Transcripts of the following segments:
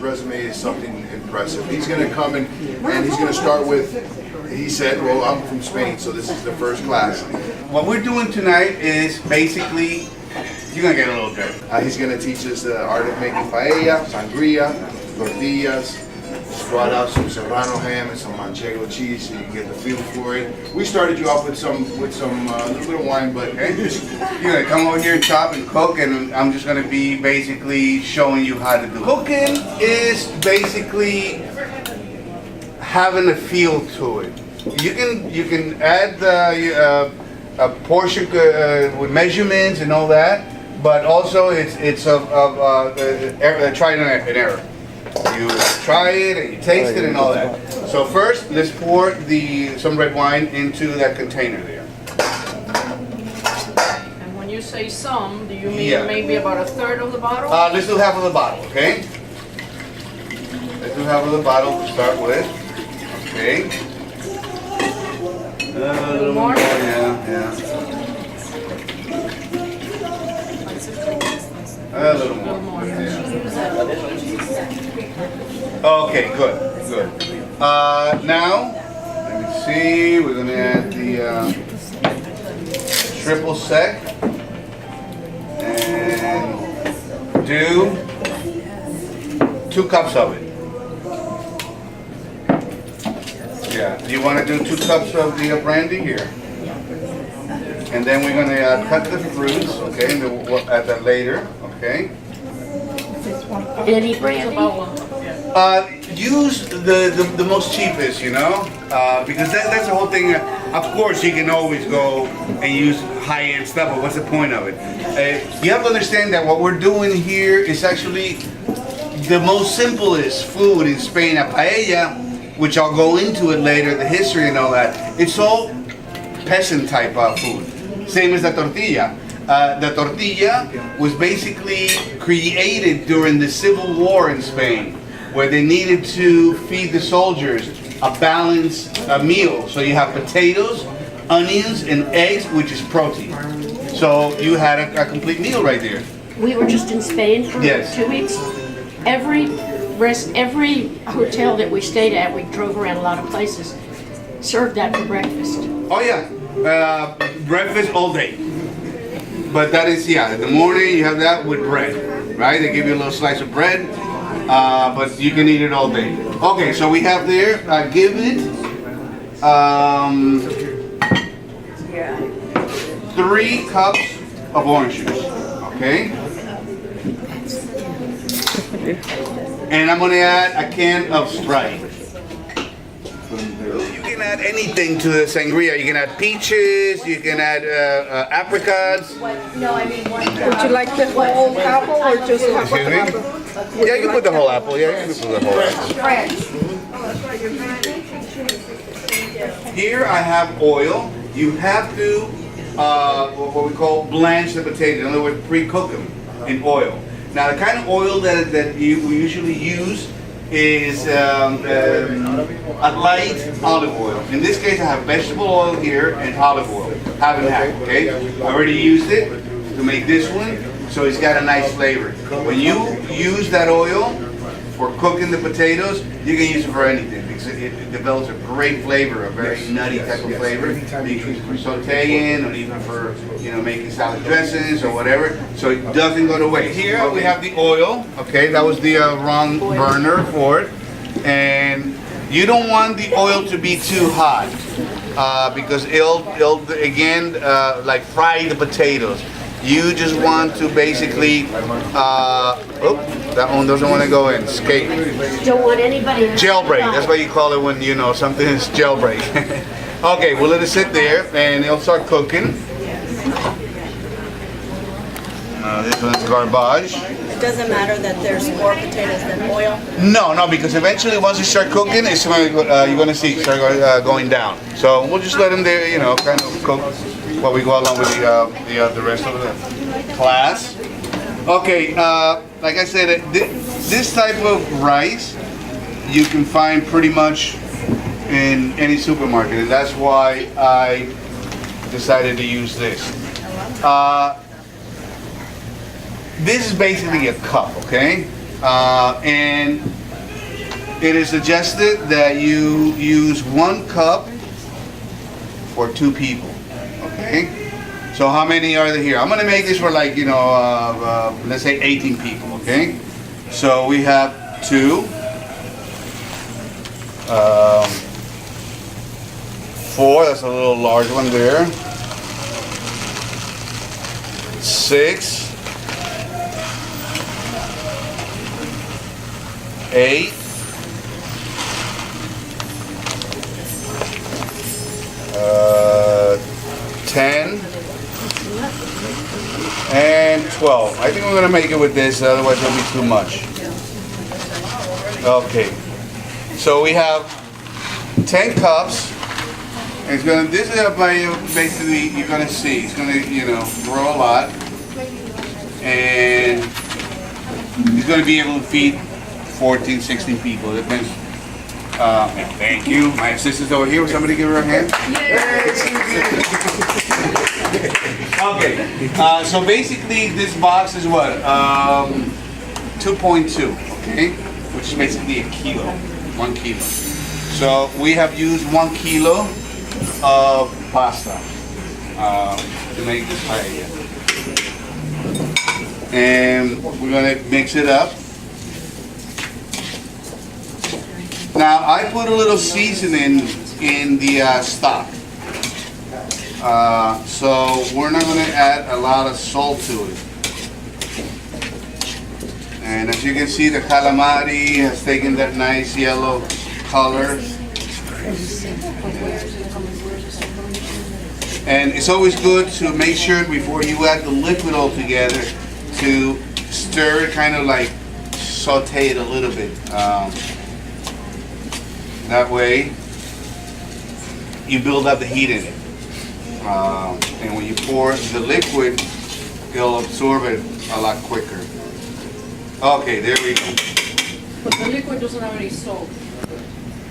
resume is something impressive. He's going to come and he's going to start with, he said, well, I'm from Spain, so this is the first class. What we're doing tonight is basically, you're going to get a little dirty. He's going to teach us the art of making paella, sangria, tortillas. Just brought out some serrano ham and some manchego cheese so you can get the feel for it. We started you off with some little bit of wine, but You're going to come over here and chop and cook, and I'm just going to be basically showing you how to do it. Cooking is basically having a feel to it. You can add a portion with measurements and all that, but also it's trial and error. You try it and you taste it and all that. So first, let's pour some red wine into that container there. And when you say some, do you mean maybe about a third of the bottle? Let's do half of the bottle, okay? Let's do half of the bottle to start with. Okay. A little more? Yeah. A little more. Yeah. Okay, good. Now, let me see, we're going to add the triple sec and do 2 cups of it. Yeah, do you want to do 2 cups of the brandy here? And then we're going to cut the fruits, okay, and we'll add that later, okay? Any brandy? Use the most cheapest, you know, because that's the whole thing. Of course, you can always go and use high-end stuff, but what's the point of it? You have to understand that what we're doing here is actually the most simplest food in Spain, a paella, which I'll go into it later, the history and all that. It's all peasant type of food, same as the tortilla. The tortilla was basically created during the Civil War in Spain, where they needed to feed the soldiers a balanced meal. So you have potatoes, onions, and eggs, which is protein. So you had a complete meal right there. We were just in Spain for 2 weeks. Every hotel that we stayed at, we drove around a lot of places, served that for breakfast. Oh yeah, breakfast all day. But that is, in the morning you have that with bread, right? They give you a little slice of bread, but you can eat it all day. Okay, so we have there, give it 3 cups of orange juice, okay? And I'm going to add a can of Sprite. You can add anything to the sangria. You can add peaches, you can add apricots. No, I mean one. Would you like the whole apple or just half of the apple? Yeah, you can put the whole apple. Yeah, you can put the whole apple. Here I have oil. You have to, what we call blanch the potatoes. In other words, pre-cook them in oil. Now the kind of oil that we usually use is a light olive oil. In this case I have vegetable oil here and olive oil, half and half, okay? I already used it to make this one, so it's got a nice flavor. When you use that oil for cooking the potatoes, you can use it for anything because it develops a great flavor, a very nutty type of flavor. You can use it for sauteing or even for making salad dressings or whatever, so it doesn't go to waste. Here we have the oil, okay, that was the wrong burner for it, and you don't want the oil to be too hot because it'll again like fry the potatoes. You just want to basically, that one doesn't want to go in, escape. Don't want anybody. Jailbreak, that's what you call it when something is jailbreak. Okay, we'll let it sit there and it'll start cooking. This one's garbage. It doesn't matter that there's more potatoes than oil? No, because eventually once you start cooking, it's you're going to see it start going down. So we'll just let them there, kind of cook while we go along with the rest of the class. Okay, like I said, this type of rice you can find pretty much in any supermarket, and that's why I decided to use this. This is basically a cup, okay? And it is suggested that you use 1 cup for 2 people, okay? So how many are there here? I'm gonna make this for like, you know, let's say 18 people, okay? So we have 2, 4, that's a little large one there. 6, 8, 10, and 12. I think we're gonna make it with this, otherwise it'll be too much. Okay, so we have 10 cups. It's gonna. This is basically you're gonna see. It's gonna, you know, grow a lot, and it's gonna be able to feed 14, 16 people. It depends. Thank you. My assistant's over here. Will somebody give her a hand? Okay. So basically, this box is what 2.2. Okay, which is basically a kilo, 1 kilo. So we have used 1 kilo of pasta to make this paella, and we're gonna mix it up. Now I put a little seasoning in the stock, so we're not gonna add a lot of salt to it. And as you can see, the calamari has taken that nice yellow color. And it's always good to make sure before you add the liquid all together to stir it, kind of like saute it a little bit. That way you build up the heat in it. And when you pour the liquid, it'll absorb it a lot quicker. Okay, there we go. But the liquid doesn't have any salt.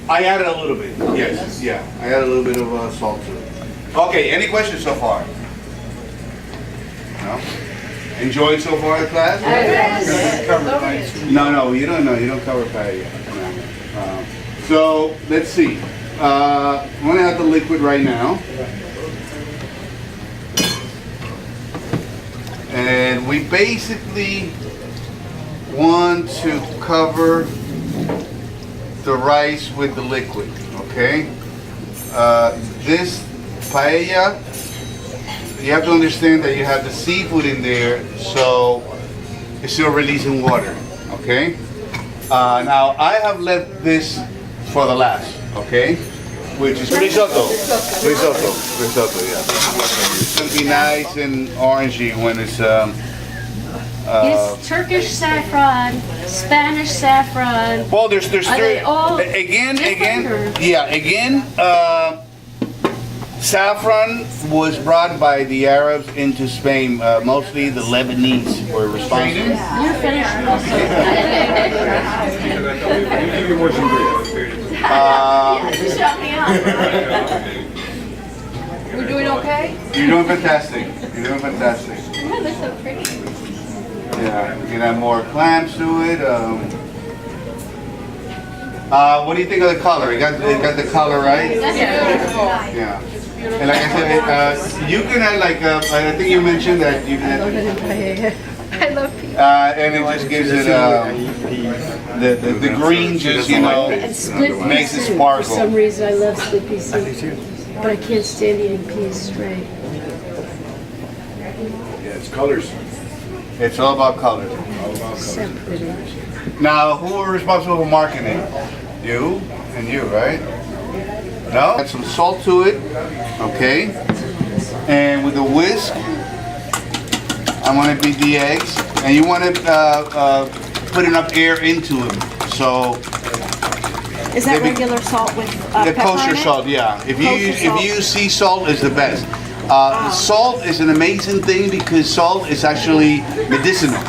I added a little bit, yes, yeah. I added a little bit of salt to it. Okay, any questions so far? No? Enjoyed so far the class? No, you don't know. You don't cover paella. No. So, let's see. I'm going to add the liquid right now. And we basically want to cover the rice with the liquid, okay? This paella, you have to understand that you have the seafood in there, so it's still releasing water, okay? Now, I have left this for the last, okay? Which is risotto, yeah. It's gonna be nice and orangey when it's, It's Turkish saffron, Spanish saffron. well, there's Are they all again, different, or- yeah, again, saffron was brought by the Arabs into Spain. Mostly the Lebanese were responsible. You're finished. Shut me up. We're doing okay? You're doing fantastic. You're doing fantastic. Oh, they're so pretty. Yeah, you can add more clams to it. What do you think of the color? It got the color right. That's beautiful. Yeah. And like I said, you can add like I think you mentioned that you can. I love pizza. And it just gives it the green, just And split peas makes it soup. sparkle. For some reason, I love split pea soup, but I can't stand eating peas straight. Yeah, it's colors. It's all about color. So pretty. Now, who are responsible for marketing? You and you, right? No? Add some salt to it, okay? And with a whisk, I'm gonna beat the eggs, and you want to put enough air into them. So Is that maybe- regular salt with the pepper kosher on it? salt, yeah. If you Kosher use sea salt, is the best. Salt is an amazing thing because salt is actually medicinal.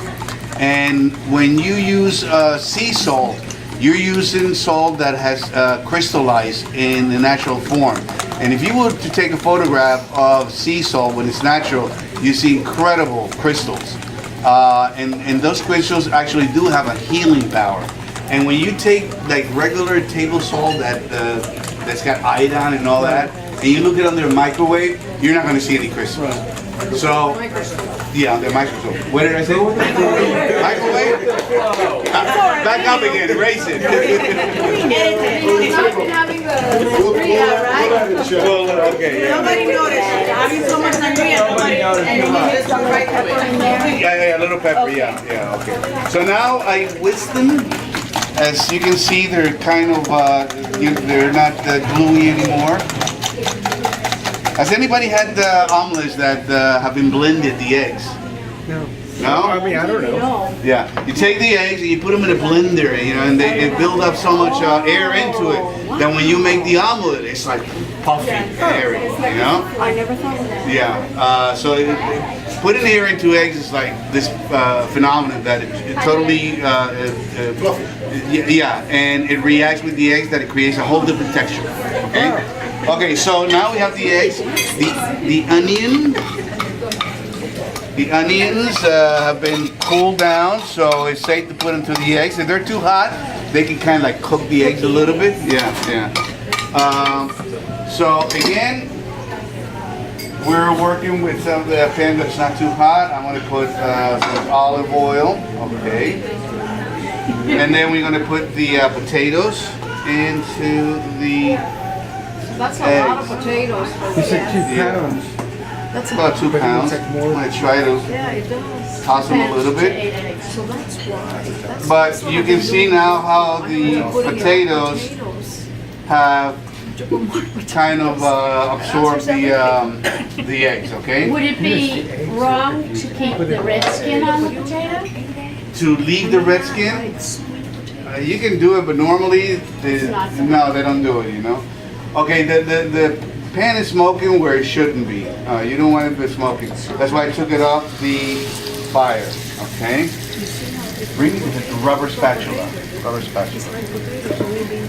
And when you use sea salt, you're using salt that has crystallized in the natural form. And if you were to take a photograph of sea salt when it's natural, you see incredible crystals. And those crystals actually do have a healing power. And when you take like regular table salt that's got iodine and all that, and you look it under a microwave, you're not going to see any crystals. So, yeah, the microscope. What did I say? Microwave? Back up again, erase it. Having the sangria, right? Well, okay, yeah. Nobody noticed. Having so much sangria, nobody. And you just put white pepper in there. Yeah, a little pepper, yeah, okay. So now I whisk them. As you can see, they're kind of, they're not gluey anymore. Has anybody had omelets that have been blended, the eggs? No. No? I mean, I don't know. Yeah, you take the eggs and you put them in a blender, and they build up so much air into it that when you make the omelet, it's like puffy and airy, you know? I never thought of that. Yeah, so putting air into eggs is like this phenomenon that it totally, yeah, and it reacts with the eggs that it creates a whole different texture, okay? Okay, so now we have the eggs, the onion. The onions have been cooled down, so it's safe to put them to the eggs. If they're too hot, they can kind of like cook the eggs a little bit. Yeah. So again, we're working with some of the pan that's not too hot. I'm going to put some olive oil, okay. And then we're going to put the potatoes into the That's a lot of potatoes. You said 2 pounds. That's about 2 But it pounds. looks like I'm more. going to try to Yeah, it does. toss them a little bit. So that's why. But you can see now how the potatoes have kind of absorbed the eggs, okay? Would it be wrong to keep the red skin on the potato? To leave the red skin, you can do it, but normally, no, they don't do it, you know? Okay, the pan is smoking where it shouldn't be. You don't want it to be smoking. That's why I took it off the fire, okay? Bring the rubber spatula.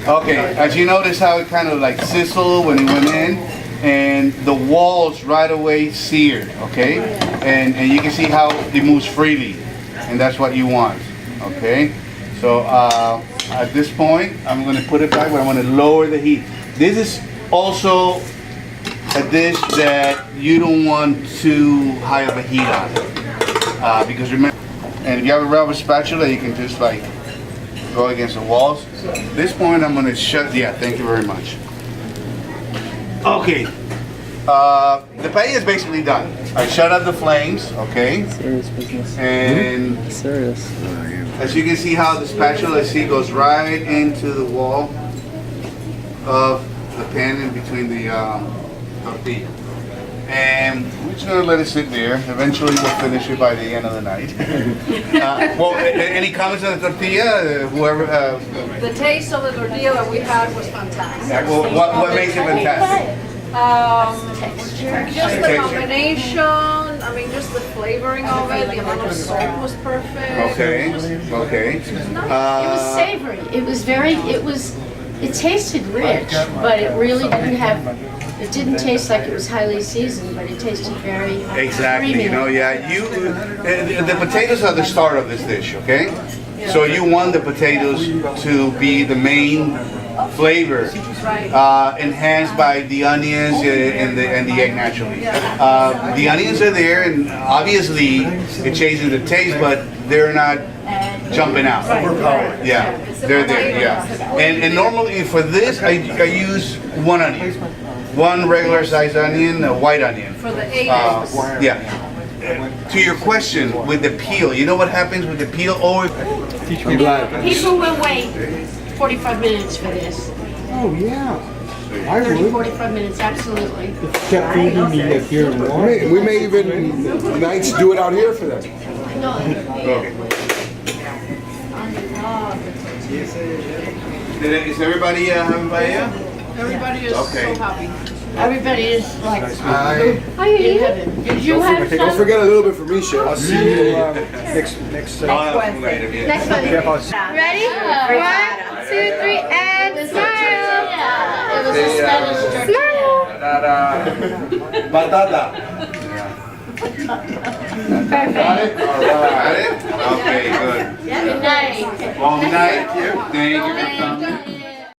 Okay, as you notice how it kind of like sizzled when it went in, and the walls right away seared, okay? And you can see how it moves freely, and that's what you want, okay? So at this point, I'm gonna put it back, but I'm gonna lower the heat. This is also a dish that you don't want too high of a heat on, because remember, and if you have a rubber spatula, you can just like go against the walls. At this point, I'm gonna shut, yeah, thank you very much. Okay, the paella is basically done. I shut off the flames, okay? Serious business. And Serious. as you can see how the spatula, goes right into the wall of the pan in between the tortilla. And we're just gonna let it sit there. Eventually we'll finish it by the end of the night. Well, any comments on the tortilla? Whoever, The taste of the tortilla that we had was fantastic. well, what makes it fantastic? Just the combination, I mean, just the flavoring of it, the amount of salt was perfect. Okay, okay. It was savory. It was it tasted rich, but it really didn't have, it didn't taste like it was highly seasoned, but it tasted very Exactly, creamy. you know, yeah. The potatoes are the start of this dish, okay? So you want the potatoes to be the main flavor, enhanced by the onions and the egg naturally. The onions are there, and obviously it changes the taste, but they're not jumping out. Yeah, they're there. Yeah, and normally for this I use one onion, one regular sized onion, a white onion. For the 8 eggs. Yeah. To your question with the peel, you know what happens with the peel? Or Teach me black. People will wait 45 minutes for this. Oh, yeah. I 30, would. 45 minutes, absolutely. Kept feeding me like here in Warren. We may even nights do it out here for them. okay. Is everybody having paella? Everybody is Okay. so happy. Everybody is like, Aye. are you eating? Did you have Don't some? forget a little bit for me, Chef. I'll see you next I'll have some later. Yeah. Next one. Chef, I'll see Ready? 1, 2, 3, and smile. It was a Spanish tortilla. Smile. Batata. Got it? All Got right. it? Okay, good. Good night. Long night. Thank you for coming.